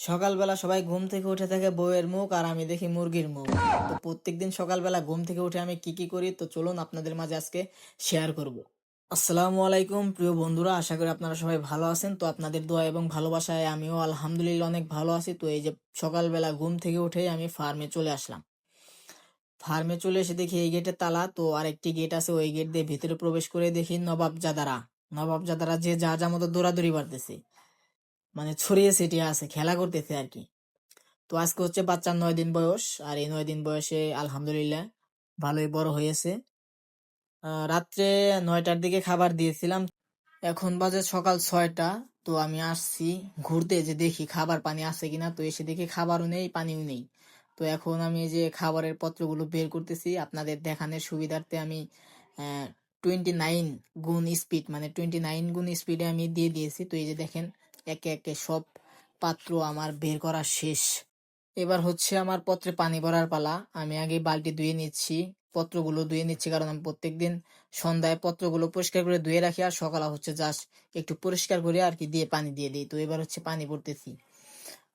সকালবেলা সবাই ঘুম থেকে উঠে থাকে বউয়ের মুখ আর আমি দেখি মুরগির মুখ। তো প্রত্যেকদিন সকালবেলা ঘুম থেকে উঠে আমি কি কি করি তো চলুন আপনাদের মাঝে আজকে শেয়ার করব। আসসালামু আলাইকুম প্রিয় বন্ধুরা, আশা করি আপনারা সবাই ভালো আছেন। তো আপনাদের দোয়া এবং ভালোবাসায় আমিও আলহামদুলিল্লাহ অনেক ভালো আছি। তো এই যে সকালবেলা ঘুম থেকে উঠেই আমি ফার্মে চলে আসলাম। ফার্মে চলে এসে দেখি এই গেটে তালা, তো আরেকটি গেট আছে, ওই গেট দিয়ে ভিতরে প্রবেশ করে দেখি নবাবজাদারা যে যা মতো দৌড়াদৌড়ি বাড়তেছে, মানে ছড়িয়ে ছিটিয়ে আছে, খেলা করতেছে আর কি। তো আজকে হচ্ছে বাচ্চার 9 দিন বয়স, আর এই 9 দিন বয়সে আলহামদুলিল্লাহ ভালোই বড় হয়েছে। রাত্রে 9টার দিকে খাবার দিয়েছিলাম, এখন বাজে সকাল 6টা। তো আমি আসছি ঘুরতে, যে দেখি খাবার পানি আছে কিনা। তো এসে দেখি খাবারও নেই, পানিও নেই। তো এখন আমি এই যে খাবারের পত্রগুলো বের করতেছি আপনাদের দেখানোর সুবিধার্থে। আমি 29 গুণ স্পিড, মানে 29 গুণ স্পিডে আমি দিয়ে দিয়েছি। তো এই যে দেখেন, একে একে সব পাত্র আমার বের করা শেষ। এবার হচ্ছে আমার পত্রে পানি ভরার পালা। আমি আগে বালতি ধুয়ে নিচ্ছি, পত্রগুলো ধুয়ে নিচ্ছি, কারণ আমি প্রত্যেকদিন সন্ধ্যায় পত্রগুলো পরিষ্কার করে ধুয়ে রাখি, আর সকালে হচ্ছে জাস্ট একটু পরিষ্কার করে আর কি দিয়ে পানি দিয়ে দিই। তো এবার হচ্ছে পানি ভরতেছি।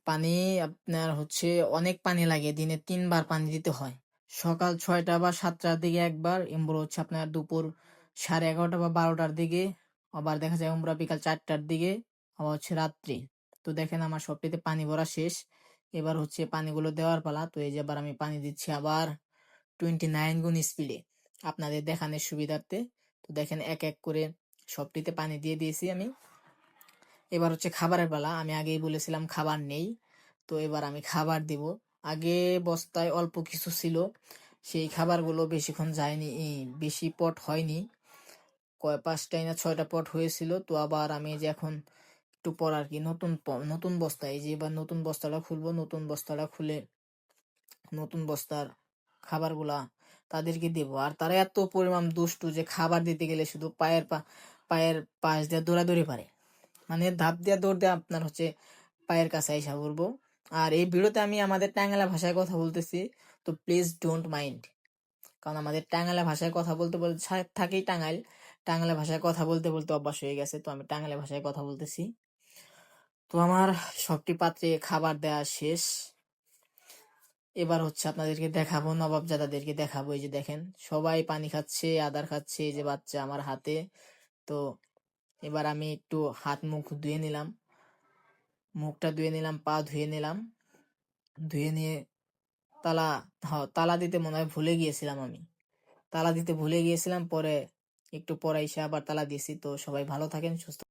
পানি আপনার হচ্ছে অনেক পানি লাগে, দিনে 3বার পানি দিতে হয়। সকাল 6টা বা 7টার দিকে একবার, এমবর হচ্ছে আপনার দুপুর 11:30 বা 12টার দিকে, আবার দেখা যায় আমরা বিকাল 4টার দিকে, আবার হচ্ছে রাত্রি। তো দেখেন আমার সবটিতে পানি ভরা শেষ। এবার হচ্ছে পানিগুলো দেওয়ার পালা। তো এই যে এবার আমি পানি দিচ্ছি আবার 29 গুণ স্পিডে আপনাদের দেখানোর সুবিধার্থে। তো দেখেন এক এক করে সবটিতে পানি দিয়ে দিয়েছি আমি। এবার হচ্ছে খাবারের পালা। আমি আগেই বলেছিলাম খাবার নেই, তো এবার আমি খাবার দিব। আগে বস্তায় অল্প কিছু ছিল, সেই খাবারগুলো বেশিক্ষণ যায়নি, বেশি পট হয়নি, 5টা না 6টা পট হয়েছিল। তো আবার আমি যে এখন একটু পর আর কি নতুন বস্তা, এই যে এবার নতুন বস্তাটা খুলবো, নতুন বস্তাটা খুলে নতুন বস্তার খাবারগুলা তাদেরকে দেব। আর তারা এত পরিমাণ দুষ্টু যে খাবার দিতে গেলে শুধু পায়ের পাশ দিয়ে দৌড়াদৌড়ি পারে, মানে ধাপ দিয়ে দৌড় দিয়ে আপনার হচ্ছে পায়ের কাছে আইসা পড়বো। আর এই ভিডিওতে আমি আমাদের টাঙ্গালা ভাষায় কথা বলতেছি, তো প্লিজ ডোন্ট মাইন্ড, কারণ আমাদের টাঙ্গালা ভাষায় কথা বলতে বলতে থাকেই টাঙ্গালা ভাষায় কথা বলতে বলতে অভ্যাস হয়ে গেছে। তো আমি টাঙ্গালা ভাষায় কথা বলতেছি। তো আমার সবটি পাত্রে খাবার দেওয়া শেষ। এবার হচ্ছে আপনাদেরকে দেখাবো, নবাবজাদাদেরকে দেখাবো। এই যে দেখেন সবাই পানি খাচ্ছে, আদার খাচ্ছে, এই যে বাচ্চা আমার হাতে। তো এবার আমি একটু হাত মুখ ধুয়ে নিলাম, মুখটা ধুয়ে নিলাম, পা ধুয়ে নিলাম, ধুয়ে নিয়ে তালা, তালা দিতে মনে হয় ভুলে গিয়েছিলাম আমি, তালা দিতে ভুলে গিয়েছিলাম। পরে একটু পরে এসে আবার তালা দিয়েছি। তো সবাই ভালো থাকেন, সুস্থ